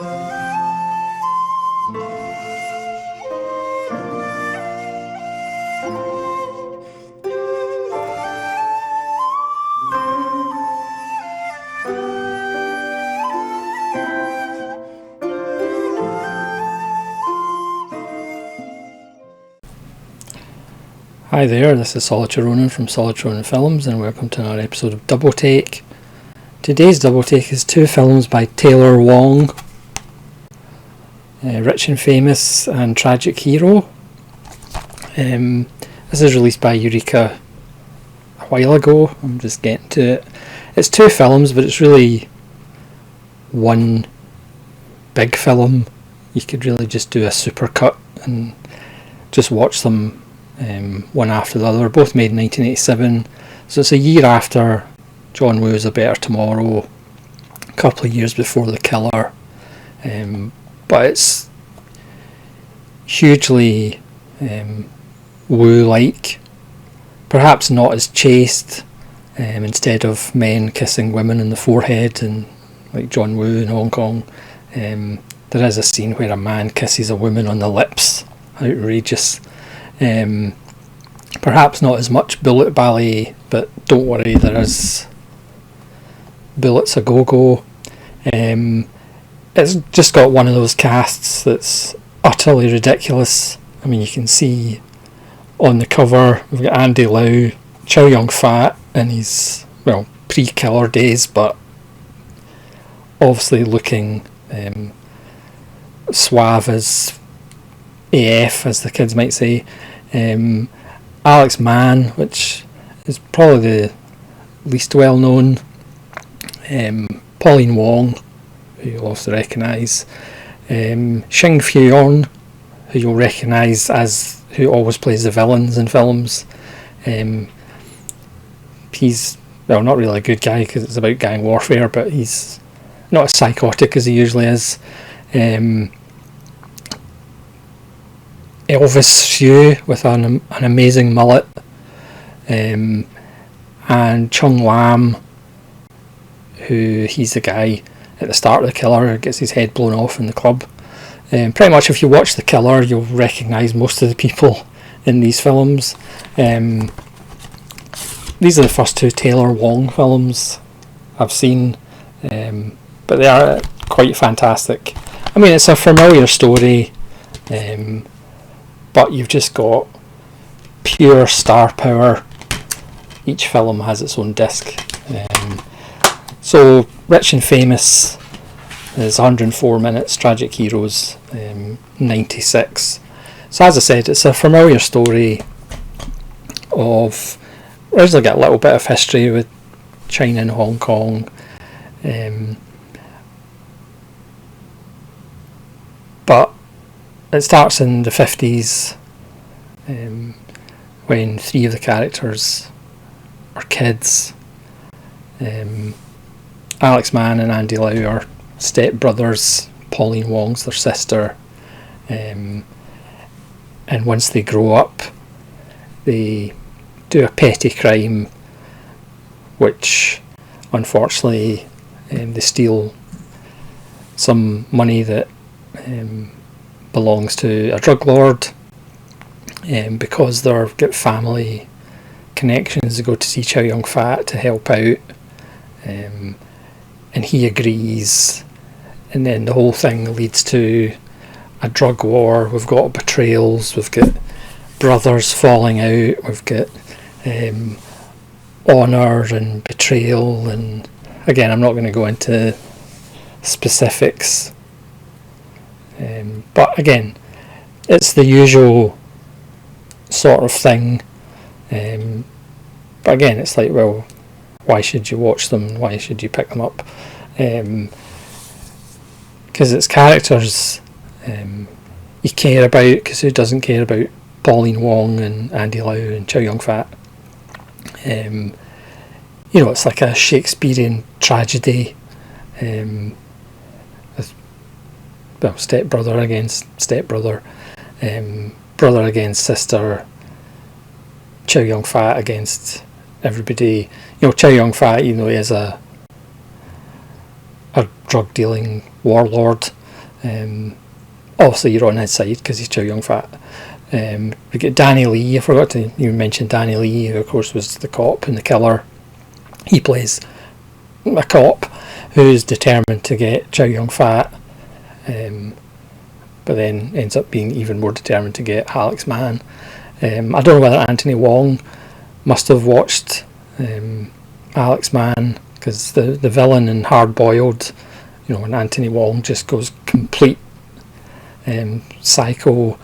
Hi there, this is Solitary Ronin from Solitary Ronin Films, and welcome to another episode of Double Take. Today's Double Take is two films by Taylor Wong, Rich and Famous and Tragic Hero. This is released by Eureka a while ago. I'm just getting to it. It's two films, but it's really one big film. You could really just do a supercut and just watch them one after the other. Both made in 1987, so it's a year after John Woo's A Better Tomorrow, a couple of years before The Killer, but it's hugely Woo-like, perhaps not as chaste. Instead of men kissing women in the forehead and like John Woo in Hong Kong, there is a scene where a man kisses a woman on the lips. Outrageous. Perhaps not as much bullet ballet, but don't worry, there is bullets a go-go. It's just got one of those casts that's utterly ridiculous. I mean, you can see on the cover we've got Andy Lau, Chow Yun-Fat in his, well, pre-Killer days, but obviously looking suave as AF, as the kids might say. Alex Mann, which is probably the least well known. Pauline Wong, who you'll also recognise. Xing Fuyong, who you'll recognise as who always plays the villains in films. He's, well, not really a good guy because it's about gang warfare, but he's not as psychotic as he usually is. Elvis Hsu with an amazing mullet, and Chung Lam, who he's the guy at the start of The Killer who gets his head blown off in the club. Pretty much if you watch The Killer you'll recognise most of the people in these films. These are the first two Taylor Wong films I've seen, but they are quite fantastic. I mean, it's a familiar story, but you've just got pure star power. Each film has its own disc. So Rich and Famous is 104 minutes, Tragic Heroes 96. So as I said, it's a familiar story of, originally got a little bit of history with China and Hong Kong, but it starts in the 50s, when three of the characters are kids. Alex Mann and Andy Lau are step brothers. Pauline Wong's their sister. And once they grow up, they do a petty crime, which unfortunately they steal some money that belongs to a drug lord, because they've got family connections. They go to see Chow Yun-Fat to help out, and he agrees, and then the whole thing leads to a drug war. We've got betrayals, we've got brothers falling out, we've got honour and betrayal, and again I'm not going to go into specifics, but again it's the usual sort of thing, but again it's like, well, why should you watch them, why should you pick them up? Because it's characters you care about, because who doesn't care about Pauline Wong and Andy Lau and Chow Yun-Fat? You know, it's like a Shakespearean tragedy, well, step-brother against step-brother, brother against sister, Chow Yun-Fat against everybody. You know, Chow Yun-Fat, even though he is a drug dealing warlord, Obviously you're on his side because he's Chow Yun-Fat. We get Danny Lee. I forgot to even mention Danny Lee, who of course was the cop and the killer. He plays a cop who's determined to get Chow Yun-Fat, but then ends up being even more determined to get Alex Mann. I don't know whether Anthony Wong must have watched Alex Mann, because the villain in Hard Boiled, when Anthony Wong just goes complete psycho,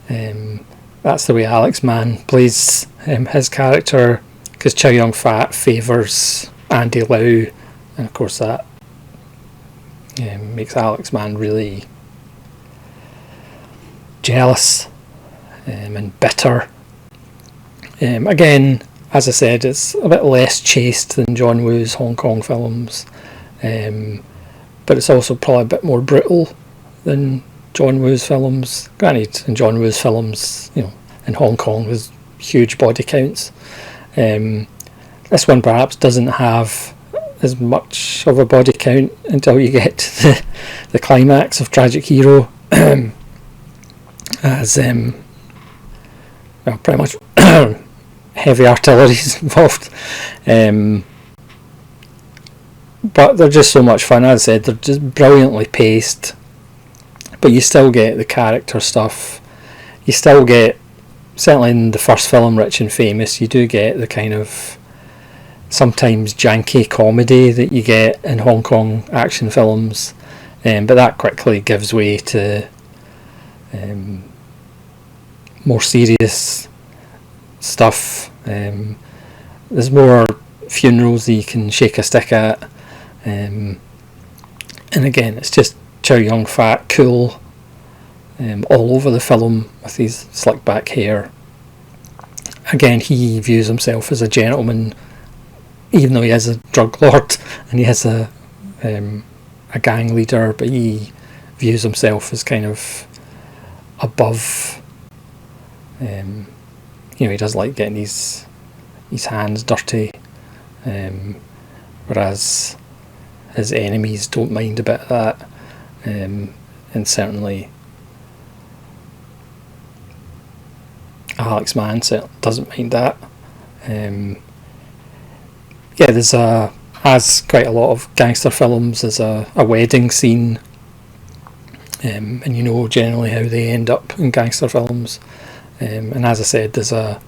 that's the way Alex Mann plays his character, because Chow Yun-Fat favours Andy Lau, and of course that makes Alex Mann really jealous and bitter. Again, as I said, it's a bit less chaste than John Woo's Hong Kong films, but it's also probably a bit more brutal than John Woo's films. Granted, in John Woo's films, in Hong Kong there's huge body counts. This one perhaps doesn't have as much of a body count until you get to the climax of Tragic Hero, as pretty much heavy artillery is involved, but they're just so much fun. As I said, they're just brilliantly paced, but you still get the character stuff. You still get, certainly in the first film, Rich and Famous, you do get the kind of sometimes janky comedy that you get in Hong Kong action films, but that quickly gives way to more serious stuff. There's more funerals that you can shake a stick at, and again, it's just Chow Yun-Fat cool all over the film with his slick back hair. Again, he views himself as a gentleman, even though he is a drug lord and he is a gang leader, but he views himself as kind of above. He does like getting his hands dirty, whereas his enemies don't mind a bit of that, and certainly Alex Mann doesn't mind that. There's as quite a lot of gangster films, there's a wedding scene, and generally how they end up in gangster films. And as I said, there's a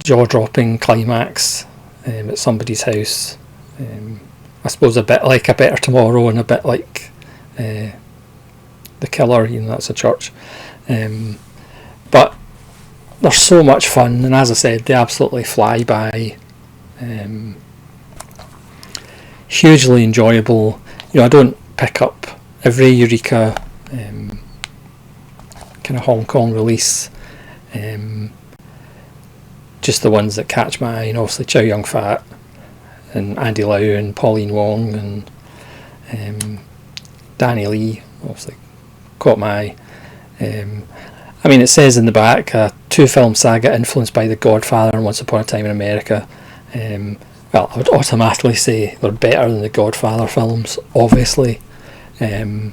jaw-dropping climax at somebody's house. I suppose a bit like A Better Tomorrow, and a bit like The Killer, that's a church. But they're so much fun, and as I said, they absolutely fly by. Hugely enjoyable. I don't pick up every Eureka kind of Hong Kong release, just the ones that catch my eye, and obviously Chow Yun-Fat and Andy Lau and Pauline Wong and Danny Lee obviously caught my eye. It says in the back, a two-film saga influenced by The Godfather and Once Upon a Time in America. Well, I would automatically say they're better than the Godfather films, obviously, and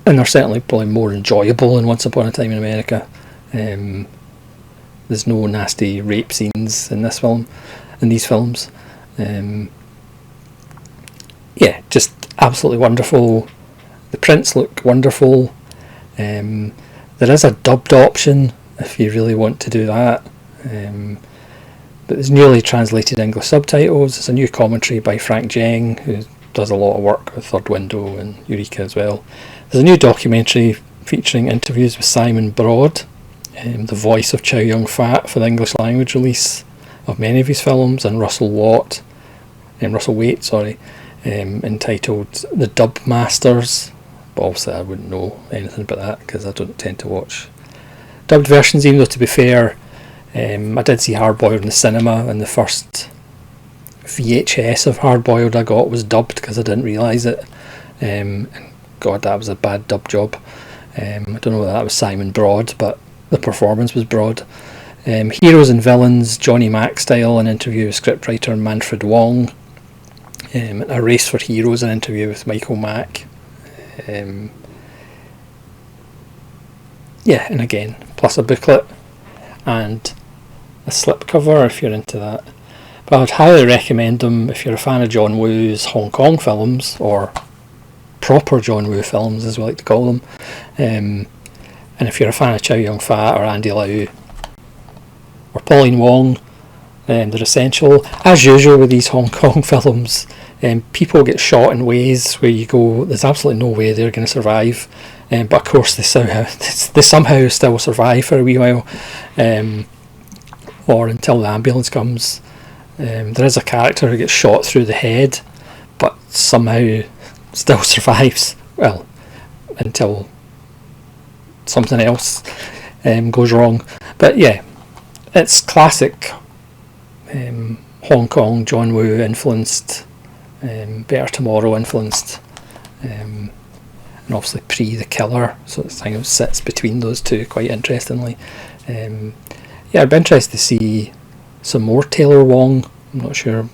they're certainly probably more enjoyable than Once Upon a Time in America. There's no nasty rape scenes in these films. Just absolutely wonderful. The prints look wonderful. There is a dubbed option if you really want to do that. But there's newly translated English subtitles. There's a new commentary by Frank Jeng, who does a lot of work with Third Window and Eureka as well. There's a new documentary featuring interviews with Simon Broad, the voice of Chow Yun-Fat, for the English language release of many of his films, and Russell Waite, entitled The Dub Masters. But obviously I wouldn't know anything about that because I don't tend to watch dubbed versions, even though, to be fair, I did see Hard Boiled in the cinema, and the first VHS of Hard Boiled I got was dubbed because I didn't realise it, and God, that was a bad dub job. I don't know whether that was Simon Broad, but the performance was Broad. Heroes and Villains, Johnny Mac style, an interview with scriptwriter Manfred Wong. A Race for Heroes, an interview with Michael Mack. Yeah, and again, plus a booklet and a slipcover if you're into that. But I would highly recommend them if you're a fan of John Woo's Hong Kong films, or proper John Woo films as we like to call them. And if you're a fan of Chow Yun-Fat or Andy Lau or Pauline Wong, they're essential. As usual with these Hong Kong films, people get shot in ways where you go, there's absolutely no way they're going to survive. But of course they somehow still survive for a wee while, or until the ambulance comes. There is a character who gets shot through the head, but somehow still survives. Well, until something else goes wrong. But yeah, it's classic Hong Kong John Woo influenced, Better Tomorrow influenced, and obviously pre The Killer, so it kind of sits between those two quite interestingly. Yeah, I'd be interested to see some more Taylor Wong. I'm not sure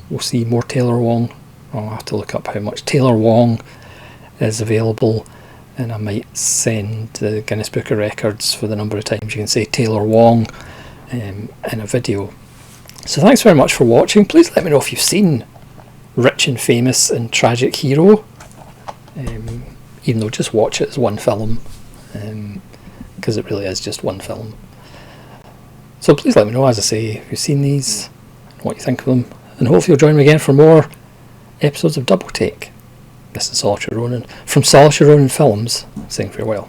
we'll see more Taylor Wong. I'll have to look up how much Taylor Wong is available, and I might send the Guinness Book of Records for the number of times you can say Taylor Wong in a video. So thanks very much for watching. Please let me know if you've seen Rich and Famous and Tragic Hero, even though just watch it as one film, because it really is just one film. So please let me know, as I say, if you've seen these and what you think of them, and hopefully you'll join me again for more episodes of Double Take. This is Saoirse Ronan from Saoirse Ronan Films, saying farewell.